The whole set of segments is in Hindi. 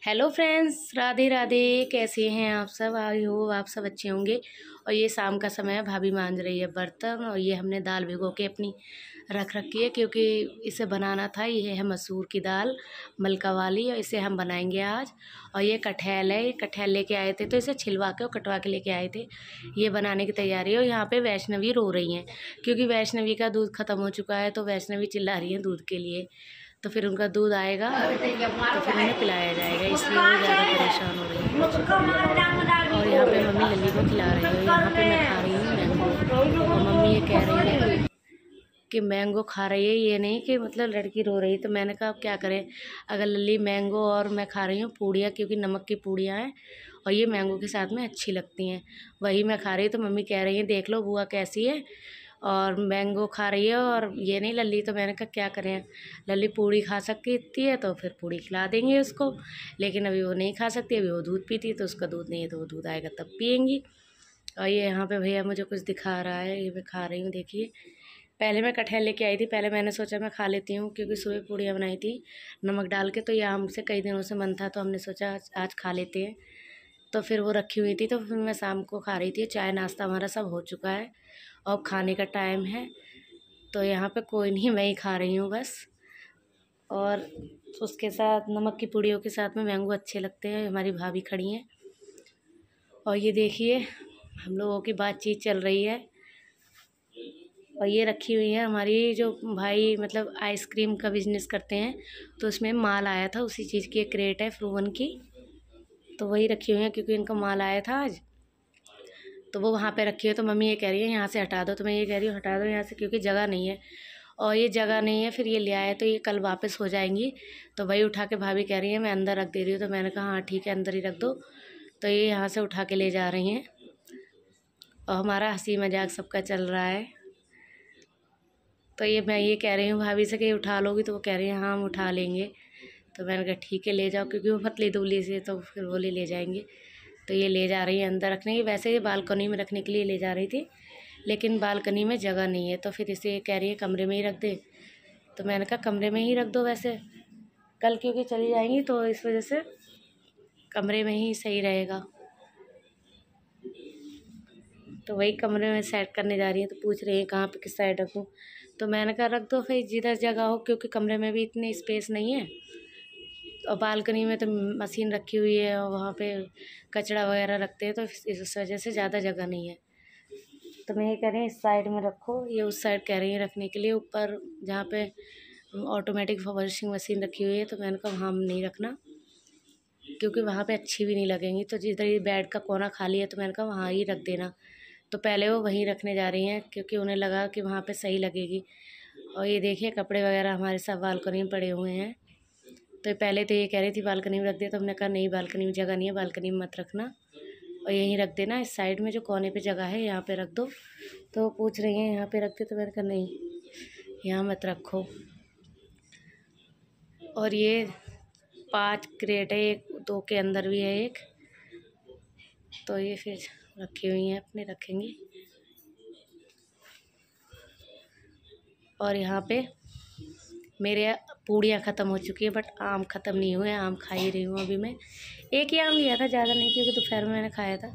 Hello friends, Radhe Radhe. कैसे हैं आप सब? आई हो आप सब अच्छे होंगे। और ये शाम का समय है, भाभी मांज रही है बर्तन। और ये हमने दाल भिगो के अपनी रख रखी है क्योंकि इसे बनाना था। ये है मसूर की दाल, मलका वाली, और इसे हम बनाएंगे आज। और ये कटहल है, ये कटहल लेके आए थे तो इसे छिलवा के और कटवा के लेके आए थे। ये बनाने की तैयारी है। और यहाँ पे वैष्णवी रो रही हैं क्योंकि वैष्णवी का दूध ख़त्म हो चुका है, तो वैष्णवी चिल्ला रही है दूध के लिए। तो फिर उनका दूध आएगा तो फिर उन्हें पिलाया जाएगा, इसलिए वो ज़्यादा परेशान हो रही है। और यहाँ पे मम्मी लल्ली को खिला रही है। यहाँ पे मैं खा रही हूँ मैंगो। और मम्मी ये कह रही है कि मैंगो खा रही है, ये नहीं कि मतलब लड़की रो रही। तो मैंने कहा अब क्या करें, अगर लल्ली मैंगो और मैं खा रही हूँ पूड़ियाँ, क्योंकि नमक की पूड़ियाँ हैं और ये मैंगो के साथ में अच्छी लगती हैं, वही मैं खा रही हूँ। तो मम्मी कह रही है देख लो बुआ कैसी है, और मैंगो खा रही है और ये नहीं लल्ली। तो मैंने कहा क्या करें, लल्ली पूड़ी खा सकती है तो फिर पूड़ी खिला देंगे उसको, लेकिन अभी वो नहीं खा सकती, अभी वो दूध पीती है, तो उसका दूध नहीं है, तो वो दूध आएगा तब पियेंगी। और ये यहाँ पे भैया मुझे कुछ दिखा रहा है, ये मैं खा रही हूँ। देखिए, पहले मैं कटहल लेके आई थी, पहले मैंने सोचा मैं खा लेती हूँ क्योंकि सुबह पूड़ियाँ बनाई थी नमक डाल के, तो ये हमसे कई दिनों से मन था, तो हमने सोचा आज खा लेते हैं। तो फिर वो रखी हुई थी, तो फिर मैं शाम को खा रही थी। चाय नाश्ता हमारा सब हो चुका है और खाने का टाइम है। तो यहाँ पे कोई नहीं, मैं ही खा रही हूँ बस। और उसके साथ नमक की पूड़ियों के साथ में मैंगो अच्छे लगते हैं। हमारी भाभी खड़ी हैं और ये देखिए हम लोगों की बातचीत चल रही है। और ये रखी हुई है हमारी जो भाई मतलब आइसक्रीम का बिजनेस करते हैं, तो उसमें माल आया था, उसी चीज़ की एक क्रेट है फ्रूवन की, तो वही रखी हुई है क्योंकि इनका माल आया था आज, तो वो वहाँ पे रखी है। तो मम्मी ये कह रही है यहाँ से हटा दो, तो मैं ये कह रही हूँ हटा दो यहाँ से क्योंकि जगह नहीं है। और ये जगह नहीं है, फिर ये ले आए तो ये कल वापस हो जाएंगी। तो वही उठा के भाभी कह रही है मैं अंदर रख दे रही हूँ, तो मैंने कहा हाँ ठीक है अंदर ही रख दो। तो ये यहाँ से उठा के ले जा रही हैं और हमारा हंसी मजाक सबका चल रहा है। तो ये मैं ये कह रही हूँ भाभी से कि उठा लोगी, तो वो कह रही है हाँ हम उठा लेंगे। तो मैंने कहा ठीक है ले जाओ, क्योंकि वो पतली दुबली से, तो फिर वो ले जाएंगे। तो ये ले जा रही है अंदर रखने की, वैसे ये बालकनी में रखने के लिए ले जा रही थी, लेकिन बालकनी में जगह नहीं है, तो फिर इसे कह रही है कमरे में ही रख दे। तो मैंने कहा कमरे में ही रख दो, वैसे कल क्योंकि चली जाएंगी तो इस वजह से कमरे में ही सही रहेगा। तो वही कमरे में सेट करने जा रही है, तो पूछ रही है कहाँ पे किस साइड रखूँ। तो मैंने कहा रख दो फिर जिधर जगह हो, क्योंकि कमरे में भी इतनी स्पेस नहीं है। और बालकनी में तो मशीन रखी हुई है और वहाँ पे कचरा वगैरह रखते हैं, तो इस वजह से ज़्यादा जगह नहीं है। तो मैं ये कह रही हूँ इस साइड में रखो, ये उस साइड कह रही है रखने के लिए, ऊपर जहाँ पे ऑटोमेटिक वॉशिंग मशीन रखी हुई है। तो मैंने कहा वहाँ नहीं रखना क्योंकि वहाँ पे अच्छी भी नहीं लगेंगी। तो जिधर ये बेड का कोना खाली है, तो मैंने कहा वहाँ ही रख देना। तो पहले वो वहीं रखने जा रही हैं क्योंकि उन्हें लगा कि वहाँ पे सही लगेगी। और ये देखिए कपड़े वगैरह हमारे सब बालकनी में पड़े हुए हैं। तो पहले तो ये कह रही थी बालकनी में रख दिया, तो हमने कहा नहीं बालकनी में जगह नहीं है, बालकनी में मत रखना और यहीं रख देना, इस साइड में जो कोने पे जगह है यहाँ पे रख दो। तो वो पूछ रही हैं यहाँ पे रख दे, तो मैंने कहा नहीं यहाँ मत रखो। और ये 5 क्रेट है, एक 2 के अंदर भी है एक, तो ये फिर रखी हुई हैं अपने रखेंगी। और यहाँ पे मेरे पूड़ियाँ ख़त्म हो चुकी है, बट आम ख़त्म नहीं हुए, आम खा ही रही हूँ अभी मैं। एक ही आम लिया था, ज़्यादा नहीं, क्योंकि दोपहर में मैंने खाया था।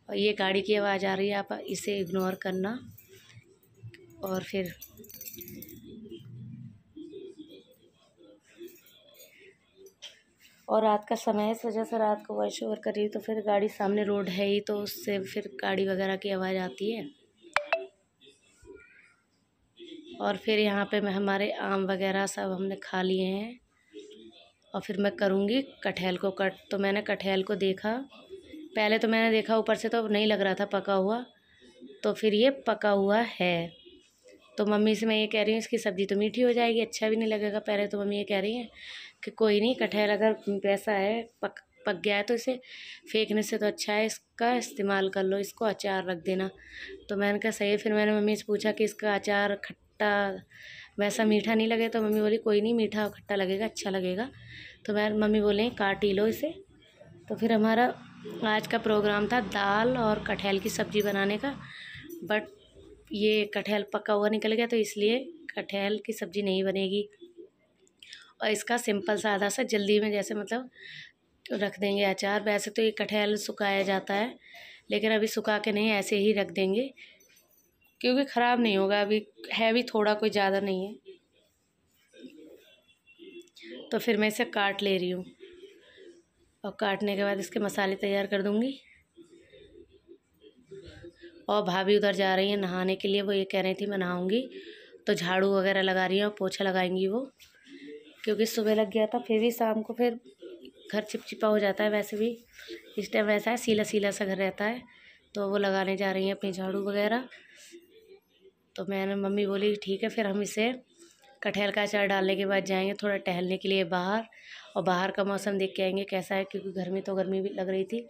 और ये गाड़ी की आवाज़ आ रही है, आप इसे इग्नोर करना। और फिर और रात का समय है, इस वजह से रात को वॉइस ओवर कर रही हूँ, तो फिर गाड़ी सामने रोड है ही, तो उससे फिर गाड़ी वगैरह की आवाज़ आती है। और फिर यहाँ पे मैं हमारे आम वगैरह सब हमने खा लिए हैं और फिर मैं करूँगी कटहल को कट। तो मैंने कटहल को देखा, पहले तो मैंने देखा ऊपर से तो नहीं लग रहा था पका हुआ, तो फिर ये पका हुआ है। तो मम्मी से मैं ये कह रही हूँ इसकी सब्ज़ी तो मीठी हो जाएगी, अच्छा भी नहीं लगेगा। पहले तो मम्मी ये कह रही हैं कि कोई नहीं, कटहल अगर वैसा है पक गया है तो इसे फेंकने से तो अच्छा है इसका इस्तेमाल कर लो, इसको अचार रख देना। तो मैंने कहा सही है। फिर मैंने मम्मी से पूछा कि इसका अचार खट्टा वैसा मीठा नहीं लगे, तो मम्मी बोली कोई नहीं, मीठा और खट्टा लगेगा, अच्छा लगेगा। तो मम्मी बोले काट ही लो इसे। तो फिर हमारा आज का प्रोग्राम था दाल और कटहल की सब्ज़ी बनाने का, बट ये कटहल पका हुआ निकल गया, तो इसलिए कटहल की सब्ज़ी नहीं बनेगी। और इसका सिंपल सादा सा जल्दी में, जैसे मतलब रख देंगे अचार। वैसे तो ये कटहल सुखाया जाता है, लेकिन अभी सुखा के नहीं, ऐसे ही रख देंगे क्योंकि ख़राब नहीं होगा। अभी है भी थोड़ा, कोई ज़्यादा नहीं है। तो फिर मैं इसे काट ले रही हूँ और काटने के बाद इसके मसाले तैयार कर दूँगी। और भाभी उधर जा रही हैं नहाने के लिए। वो ये कह रही थी मैं नहाऊँगी, तो झाड़ू वगैरह लगा रही हैं और पोछा लगाएंगी वो, क्योंकि सुबह लग गया था। फिर भी शाम को फिर घर चिपचिपा हो जाता है। वैसे भी इस टाइम वैसा है, सीला सीला सा घर रहता है। तो वो लगाने जा रही हैं अपनी झाड़ू वगैरह। तो मैंने, मम्मी बोली ठीक है, फिर हम इसे कटहल का अचार डालने के बाद जाएंगे थोड़ा टहलने के लिए बाहर, और बाहर का मौसम देख के आएंगे कैसा है, क्योंकि गर्मी भी लग रही थी।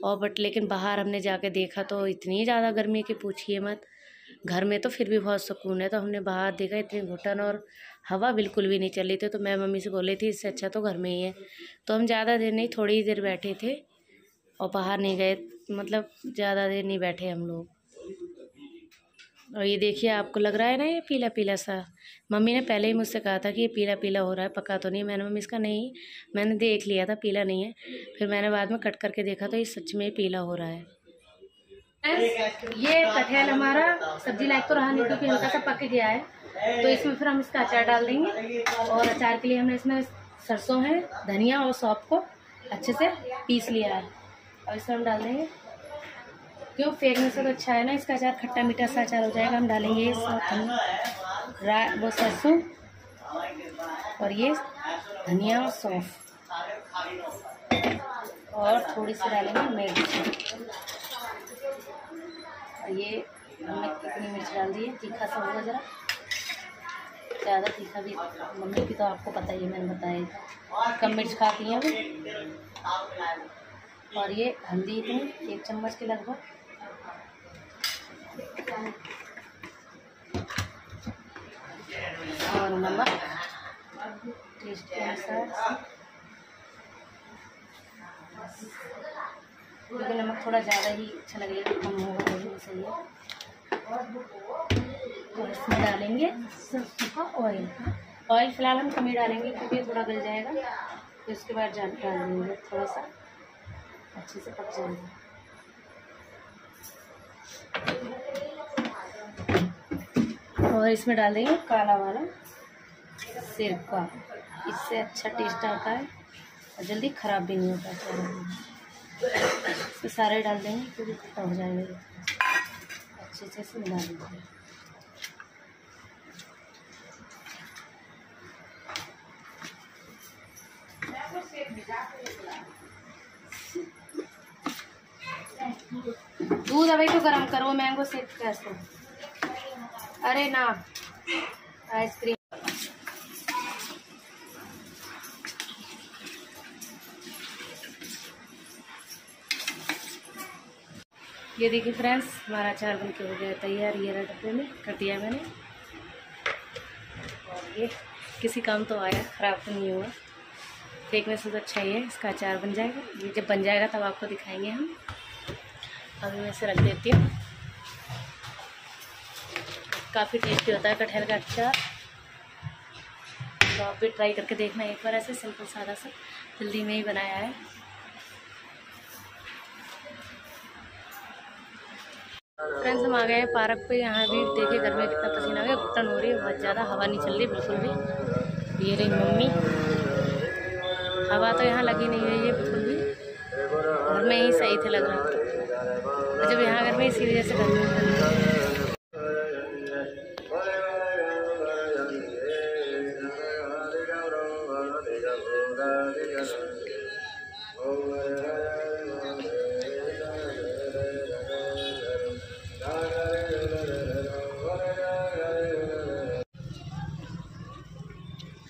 और लेकिन बाहर हमने जाके देखा तो इतनी ज़्यादा गर्मी कि पूछिए मत। घर में तो फिर भी बहुत सुकून है। तो हमने बाहर देखा, इतनी घुटन और हवा बिल्कुल भी नहीं चल रही थी। तो मैं मम्मी से बोली थी इससे अच्छा तो घर में ही है। तो हम ज़्यादा देर नहीं, थोड़ी ही देर बैठे थे और बाहर नहीं गए, मतलब ज़्यादा देर नहीं बैठे हम लोग। और ये देखिए, आपको लग रहा है ना ये पीला पीला सा। मम्मी ने पहले ही मुझसे कहा था कि ये पीला पीला हो रहा है, पका तो नहीं। मैंने मम्मी इसका नहीं, मैंने देख लिया था पीला नहीं है। फिर मैंने बाद में कट करके देखा तो ये सच में पीला हो रहा है। ये कटहल हमारा सब्जी लायक तो रहा नहीं, क्योंकि हल्का सा पक गया है। तो इसमें फिर हम इसका अचार डाल देंगे। और अचार के लिए हमने इसमें सरसों है, धनिया और सौंफ को अच्छे से पीस लिया है। और इसमें हम डाल देंगे, क्यों फेंकने से तो अच्छा है ना, इसका अचार खट्टा मीठा सा अचार हो जाएगा। हम डालेंगे वो सरसों और ये धनिया और सौंफ, और थोड़ी सी डालेंगे मिर्च। और ये हमने कितनी मिर्च डाल दी है, तीखा सा होगा ज़रा, ज़्यादा तीखा भी मम्मी की तो आपको पता ही है, मैंने बताया था कम मिर्च खाती हैं वो। और ये हल्दी इतनी 1 चम्मच के लगभग, और नमक टेस्ट के अनुसार, क्योंकि नमक थोड़ा ज़्यादा ही अच्छा लगेगा, कम होगा तो भी सही है। और इसमें डालेंगे सरसों का ऑयल। ऑयल फिलहाल हम कम ही डालेंगे क्योंकि थोड़ा गल जाएगा। फिर उसके बाद डाल देंगे, थोड़ा सा अच्छे से पक जाएगा। और इसमें डाल देंगे काला वाला सिरका, इससे अच्छा टेस्ट आता है और जल्दी ख़राब भी नहीं होता है। तो सारे डाल देंगे क्योंकि खट्टा हो जाएगा। अच्छे से मिला दीजिए। दूध अभी तो गरम करो, मैंगो शेक कैसे। अरे ना, आइसक्रीम। ये देखिए फ्रेंड्स, हमारा अचार बन के हो गया तैयार। ये रहा डब्बे में, कर दिया मैंने। और ये किसी काम तो आया, ख़राब तो नहीं हुआ। देखने से तो अच्छा ही है, इसका अचार बन जाएगा। ये जब बन जाएगा तब आपको दिखाएंगे हम। अभी मैं इसे रख देती हूँ। काफ़ी टेस्टी होता है कटहल का अचार, तो आप भी ट्राई करके देखना एक बार। ऐसे सिंपल सादा सा जल्दी में ही बनाया है। फ्रेंड्स, हम आ गए हैं पार्क पे। यहाँ भी देखिए घर में कितना पसीना आ गया, घुटन हो रही है बहुत ज़्यादा, हवा नहीं चल रही बिल्कुल भी। ये रही मम्मी, हवा तो यहाँ लगी नहीं रही है बिल्कुल भी। घर में ही सही थे लग रहा था, जब यहाँ घर में इसी वजह से घर में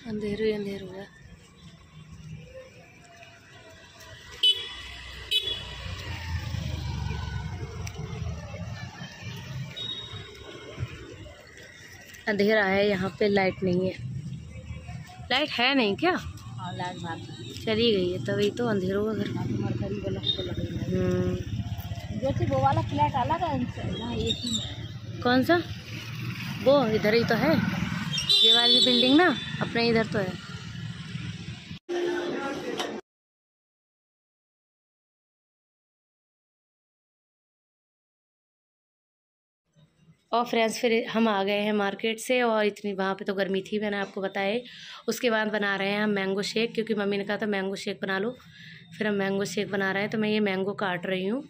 अंधेर ही अंधेर हुआ। अंधेरा है यहाँ पे, लाइट नहीं है। लाइट है नहीं क्या? हाँ, लाइट चली गई है, तभी तो अंधेर होगा घर। वो वाला फ्लैट अलग है, कौन सा? वो इधर ही तो है, ये वाली बिल्डिंग ना अपने इधर तो है। और फ्रेंड्स फिर हम आ गए हैं मार्केट से, और इतनी वहाँ पे तो गर्मी थी, मैंने आपको बताया। उसके बाद बना रहे हैं हम मैंगो शेक, क्योंकि मम्मी ने कहा था मैंगो शेक बना लो। फिर हम मैंगो शेक बना रहे हैं। तो मैं ये मैंगो काट रही हूँ।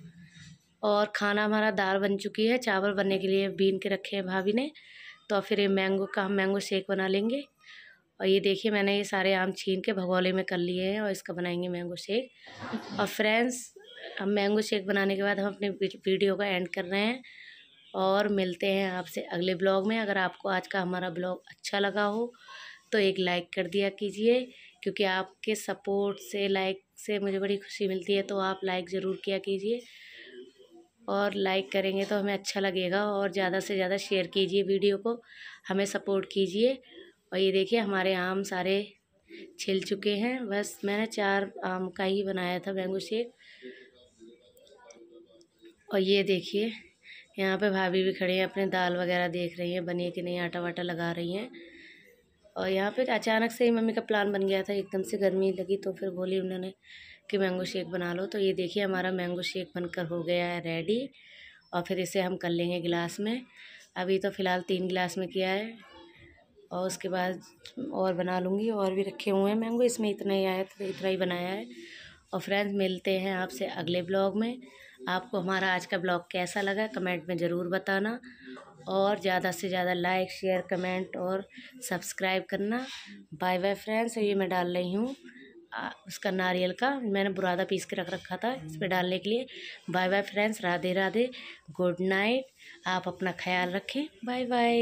और खाना हमारा दाल बन चुकी है, चावल बनने के लिए बीन के रखे हैं भाभी ने। तो फिर ये मैंगो का हम मैंगो शेक बना लेंगे। और ये देखिए मैंने ये सारे आम छीन के भगोले में कर लिए हैं, और इसका बनाएंगे मैंगो शेक। और फ्रेंड्स, हम मैंगो शेक बनाने के बाद हम अपने वीडियो का एंड कर रहे हैं, और मिलते हैं आपसे अगले ब्लॉग में। अगर आपको आज का हमारा ब्लॉग अच्छा लगा हो तो एक लाइक कर दिया कीजिए, क्योंकि आपके सपोर्ट से, लाइक से मुझे बड़ी खुशी मिलती है। तो आप लाइक ज़रूर किया कीजिए, और लाइक करेंगे तो हमें अच्छा लगेगा। और ज़्यादा से ज़्यादा शेयर कीजिए वीडियो को, हमें सपोर्ट कीजिए। और ये देखिए हमारे आम सारे छिल चुके हैं। बस मैंने 4 आम का ही बनाया था मैंगो शेक। और ये देखिए यहाँ पे भाभी भी खड़ी हैं, अपने दाल वगैरह देख रही हैं बनी है कि नहीं, आटा वाटा लगा रही हैं। और यहाँ पे अचानक से ही मम्मी का प्लान बन गया था, एकदम से गर्मी लगी तो फिर बोली उन्होंने कि मैंगो शेक बना लो। तो ये देखिए हमारा मैंगो शेक बनकर हो गया है रेडी। और फिर इसे हम कर लेंगे गिलास में। अभी तो फ़िलहाल 3 गिलास में किया है, और उसके बाद और बना लूँगी। और भी रखे हुए हैं मैंगो, इसमें इतना ही आया तो इतना ही बनाया है। और फ्रेंड्स, मिलते हैं आपसे अगले ब्लॉग में। आपको हमारा आज का ब्लॉग कैसा लगा कमेंट में ज़रूर बताना, और ज़्यादा से ज़्यादा लाइक, शेयर, कमेंट और सब्सक्राइब करना। Bye bye friends. ये मैं डाल रही हूँ उसका नारियल का, मैंने बुरादा पीस के रख रखा था इस पर डालने के लिए। Bye bye friends, Radhe Radhe, good night. आप अपना ख्याल रखें, बाय बाय।